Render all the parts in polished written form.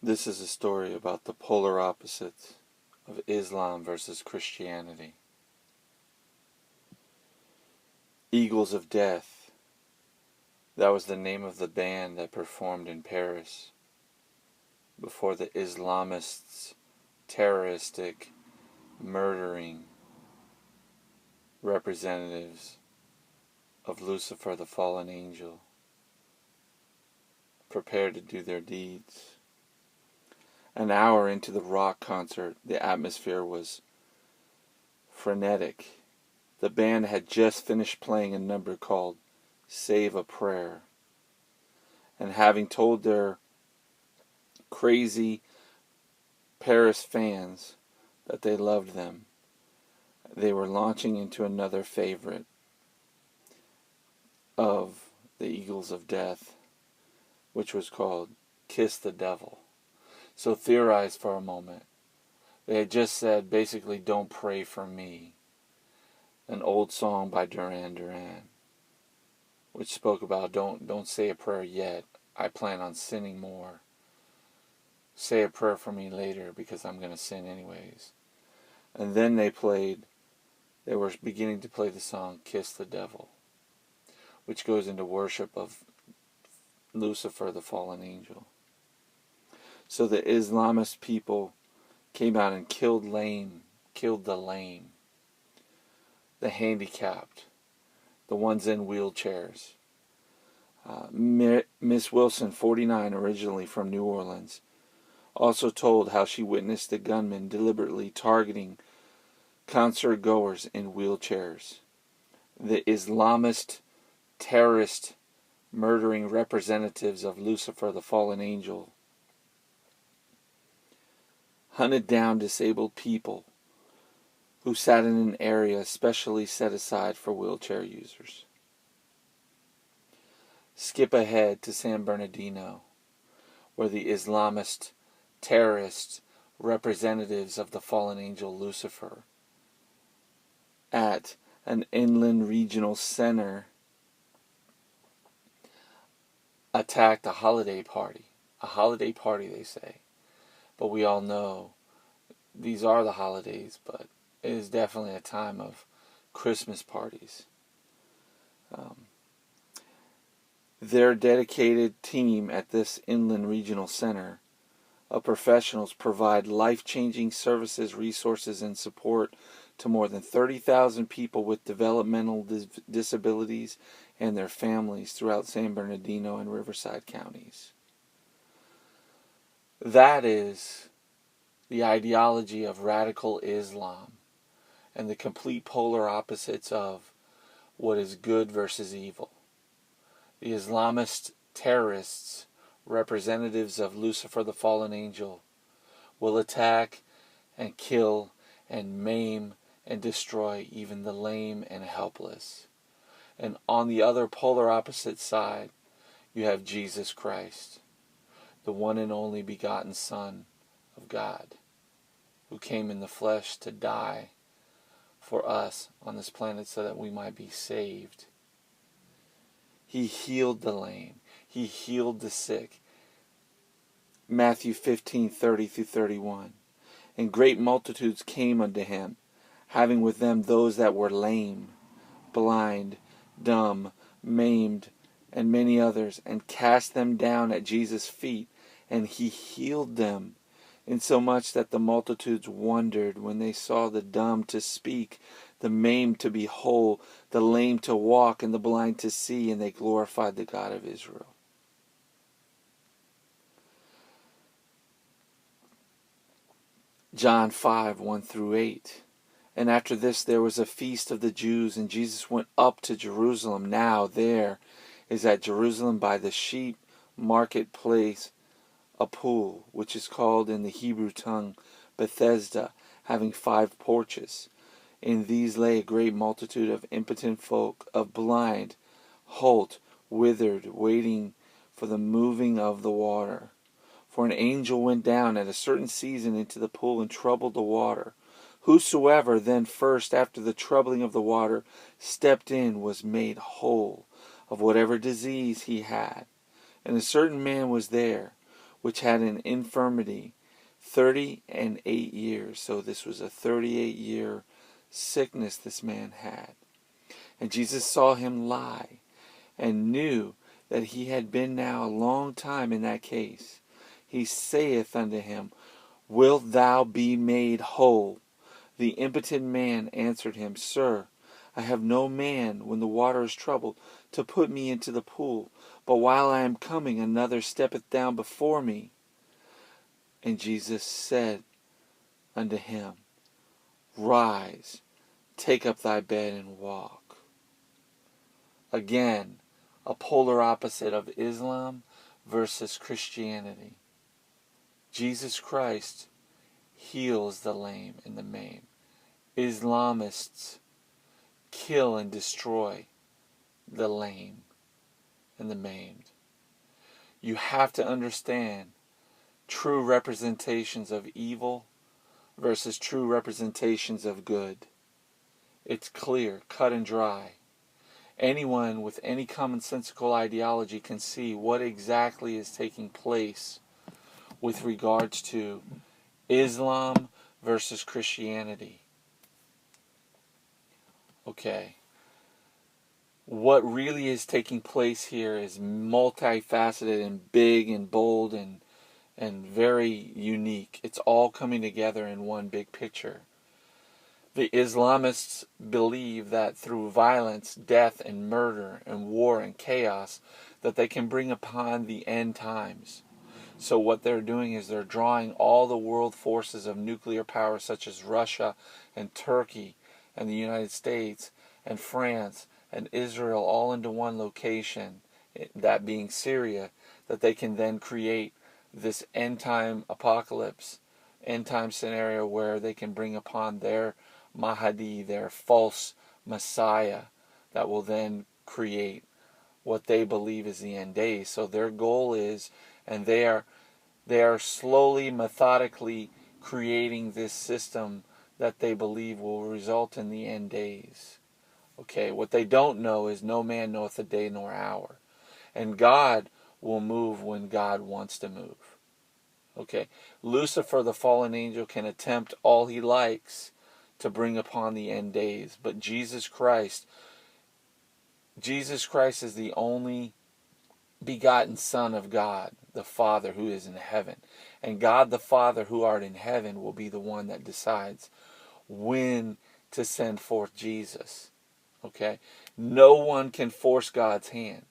This is a story about the polar opposites of Islam versus Christianity. Eagles of Death. That was the name of the band that performed in Paris before the Islamists' terroristic, murdering representatives of Lucifer, the fallen angel, prepared to do their deeds. An hour into the rock concert, the atmosphere was frenetic. The band had just finished playing a number called Save a Prayer. And having told their crazy Paris fans that they loved them, they were launching into another favorite of the Eagles of Death, which was called Kiss the Devil. So theorize for a moment. They had just said, basically, don't pray for me. An old song by Duran Duran, which spoke about don't say a prayer yet. I plan on sinning more. Say a prayer for me later because I'm going to sin anyways. And then they were beginning to play the song Kiss the Devil, which goes into worship of Lucifer, the fallen angel. So the Islamist people came out and killed the lame, the handicapped, the ones in wheelchairs. Miss Wilson, 49, originally from New Orleans, also told how she witnessed the gunmen deliberately targeting concert-goers in wheelchairs. The Islamist terrorist murdering representatives of Lucifer, the fallen angel, hunted down disabled people who sat in an area specially set aside for wheelchair users. Skip ahead to San Bernardino, where the Islamist terrorist representatives of the fallen angel Lucifer at an inland regional center attacked a holiday party. A holiday party, they say. But we all know these are the holidays, but it is definitely a time of Christmas parties. Their dedicated team at this inland regional center of professionals provide life-changing services, resources, and support to more than 30,000 people with developmental disabilities and their families throughout San Bernardino and Riverside counties. That is the ideology of radical Islam and the complete polar opposites of what is good versus evil. The Islamist terrorists, representatives of Lucifer the fallen angel, will attack and kill and maim and destroy even the lame and helpless. And on the other polar opposite side, you have Jesus Christ, the one and only begotten Son of God, who came in the flesh to die for us on this planet so that we might be saved. He healed the lame. He healed the sick. Matthew 15:30-31. And great multitudes came unto him, having with them those that were lame, blind, dumb, maimed, and many others, and cast them down at Jesus' feet, and he healed them, insomuch that the multitudes wondered when they saw the dumb to speak, the maimed to be whole, the lame to walk, and the blind to see, and they glorified the God of Israel. John 5:1-8. And after this there was a feast of the Jews, and Jesus went up to Jerusalem. Now there is at Jerusalem by the sheep marketplace a pool, which is called in the Hebrew tongue Bethesda, having 5 porches. In these lay a great multitude of impotent folk, of blind, halt, withered, waiting for the moving of the water. For an angel went down at a certain season into the pool and troubled the water. Whosoever then first, after the troubling of the water, stepped in was made whole of whatever disease he had. And a certain man was there, which had an infirmity 38 years. So this was a 38-year sickness this man had. And Jesus saw him lie, and knew that he had been now a long time in that case. He saith unto him, Wilt thou be made whole? The impotent man answered him, Sir, I have no man, when the water is troubled, to put me into the pool. But while I am coming, another steppeth down before me. And Jesus said unto him, Rise, take up thy bed and walk. Again, a polar opposite of Islam versus Christianity. Jesus Christ heals the lame and the maimed. Islamists kill and destroy the lame and the maimed. You have to understand true representations of evil versus true representations of good. It's clear, cut and dry. Anyone with any commonsensical ideology can see what exactly is taking place with regards to Islam versus Christianity. Okay. What really is taking place here is multifaceted and big and bold and very unique. It's all coming together in one big picture. The Islamists believe that through violence, death, and murder, and war, and chaos, that they can bring upon the end times. So what they're doing is they're drawing all the world forces of nuclear power, such as Russia and Turkey and the United States and France and Israel, all into one location, that being Syria, that they can then create this end-time apocalypse, end-time scenario where they can bring upon their Mahdi, their false Messiah, that will then create what they believe is the end days. So their goal is, and they are slowly, methodically creating this system that they believe will result in the end days. Okay, what they don't know is no man knoweth the day nor hour. And God will move when God wants to move. Okay, Lucifer, the fallen angel, can attempt all he likes to bring upon the end days. But Jesus Christ is the only begotten Son of God, the Father who is in heaven. And God the Father who art in heaven will be the one that decides when to send forth Jesus. Okay? No one can force God's hand.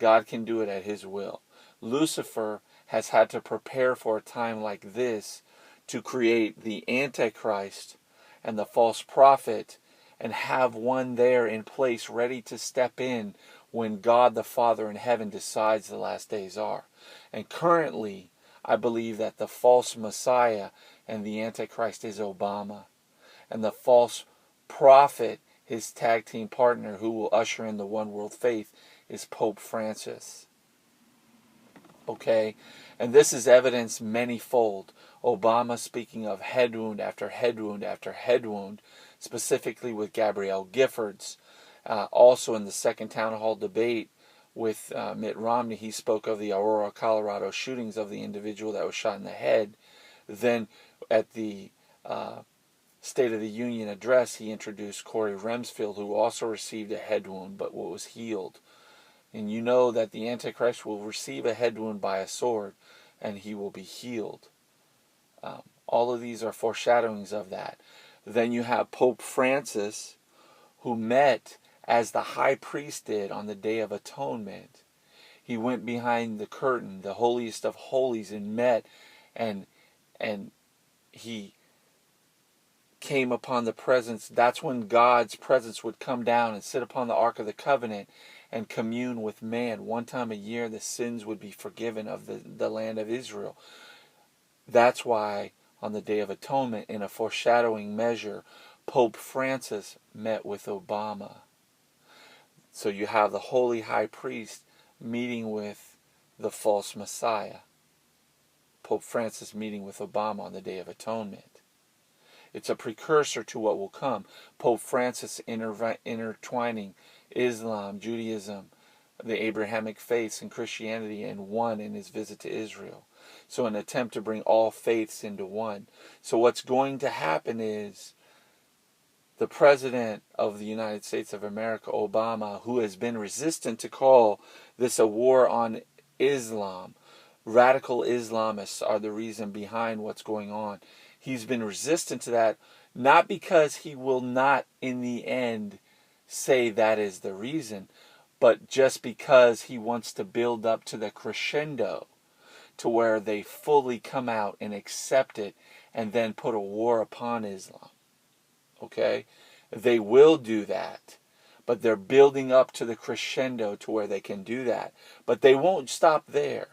God can do it at his will. Lucifer has had to prepare for a time like this to create the Antichrist and the false prophet and have one there in place ready to step in when God the Father in heaven decides the last days are. And currently, I believe that the false Messiah and the Antichrist is Obama. And the false prophet, his tag team partner who will usher in the one world faith, is Pope Francis. Okay? And this is evidence manyfold. Obama speaking of head wound after head wound after head wound, specifically with Gabrielle Giffords. Also in the second town hall debate with Mitt Romney, he spoke of the Aurora, Colorado shootings of the individual that was shot in the head. Then at the State of the Union address, he introduced Corey Remsfield, who also received a head wound, but was healed. And you know that the Antichrist will receive a head wound by a sword, and he will be healed. All of these are foreshadowings of that. Then you have Pope Francis, who met as the high priest did on the Day of Atonement. He went behind the curtain, the holiest of holies, and met, and he came upon the presence. That's when God's presence would come down and sit upon the Ark of the Covenant and commune with man. One time a year, the sins would be forgiven of the land of Israel. That's why on the Day of Atonement, in a foreshadowing measure, Pope Francis met with Obama. So you have the holy high priest meeting with the false Messiah. Pope Francis meeting with Obama on the Day of Atonement. It's a precursor to what will come. Pope Francis intertwining Islam, Judaism, the Abrahamic faiths and Christianity in one in his visit to Israel. So an attempt to bring all faiths into one. So what's going to happen is the President of the United States of America, Obama, who has been resistant to call this a war on Islam, radical Islamists are the reason behind what's going on. He's been resistant to that, not because he will not in the end say that is the reason, but just because he wants to build up to the crescendo to where they fully come out and accept it and then put a war upon Islam. Okay? They will do that, but they're building up to the crescendo to where they can do that. But they won't stop there.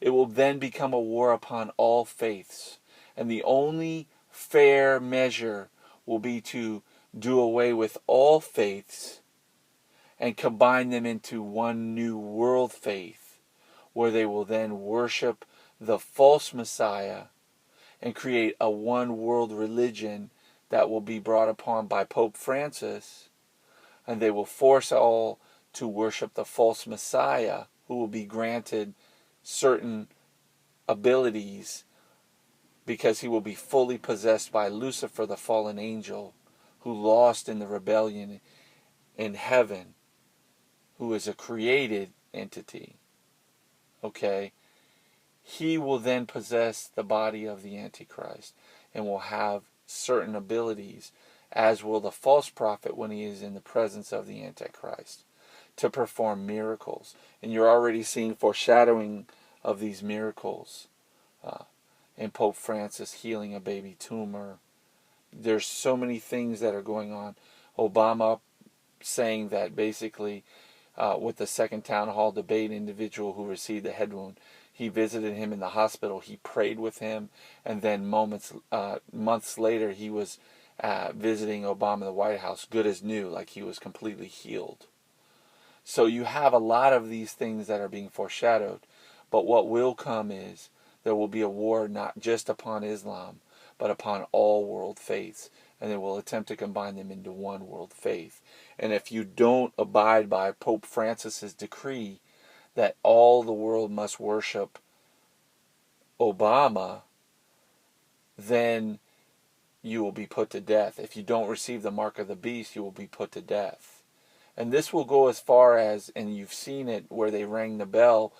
It will then become a war upon all faiths. And the only fair measure will be to do away with all faiths and combine them into one new world faith, where they will then worship the false Messiah and create a one world religion that will be brought upon by Pope Francis, and they will force all to worship the false Messiah, who will be granted certain abilities because he will be fully possessed by Lucifer, the fallen angel, who lost in the rebellion in heaven, who is a created entity. Okay? He will then possess the body of the Antichrist and will have certain abilities, as will the false prophet when he is in the presence of the Antichrist, to perform miracles. And you're already seeing foreshadowing of these miracles in Pope Francis healing a baby tumor. There's so many things that are going on. Obama saying that basically with the second town hall debate individual who received a head wound, he visited him in the hospital, he prayed with him, and then months later he was visiting Obama in the White House, good as new, like he was completely healed. So you have a lot of these things that are being foreshadowed, but what will come is there will be a war not just upon Islam, but upon all world faiths, and they will attempt to combine them into one world faith. And if you don't abide by Pope Francis's decree that all the world must worship Obama, then you will be put to death. If you don't receive the mark of the beast, you will be put to death. And this will go as far as, and you've seen it where they rang the bell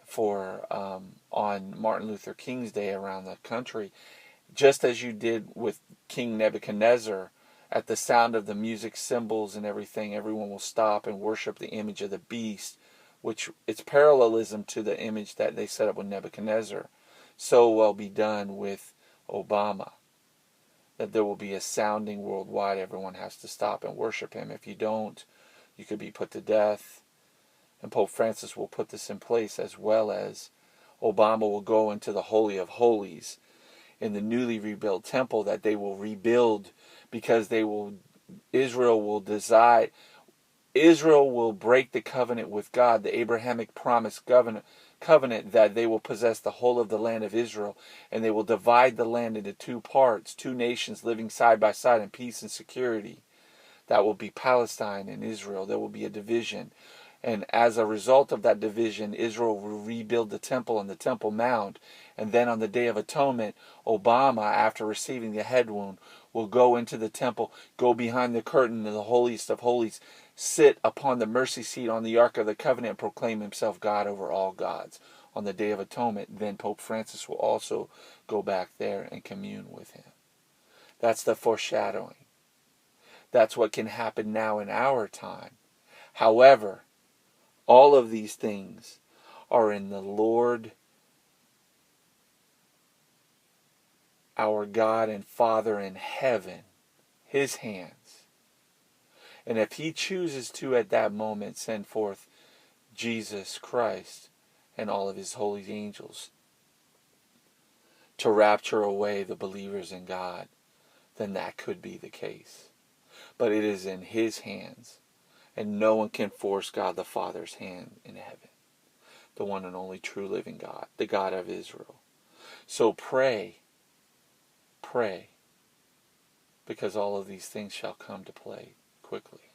for on Martin Luther King's Day around the country, just as you did with King Nebuchadnezzar. At the sound of the music, cymbals, and everything, everyone will stop and worship the image of the beast, which it's parallelism to the image that they set up with Nebuchadnezzar. So will be done with Obama, that there will be a sounding worldwide. Everyone has to stop and worship him. If you don't, you could be put to death. And Pope Francis will put this in place, as well as Obama will go into the Holy of Holies in the newly rebuilt temple that they will rebuild, because Israel will break the covenant with God, the Abrahamic promise covenant that they will possess the whole of the land of Israel, and they will divide the land into two parts, two nations living side by side in peace and security. That will be Palestine and Israel. There will be a division. And as a result of that division, Israel will rebuild the temple and the Temple Mount. And then on the Day of Atonement, Obama, after receiving the head wound, will go into the temple, go behind the curtain in the holiest of holies, sit upon the mercy seat on the Ark of the Covenant, and proclaim himself God over all gods. On the Day of Atonement, then Pope Francis will also go back there and commune with him. That's the foreshadowing. That's what can happen now in our time. However, all of these things are in the Lord, our God and Father in heaven, His hands. And if He chooses to at that moment send forth Jesus Christ and all of His holy angels to rapture away the believers in God, then that could be the case. But it is in His hands. And no one can force God the Father's hand in heaven. The one and only true living God, the God of Israel. So pray, because all of these things shall come to play quickly.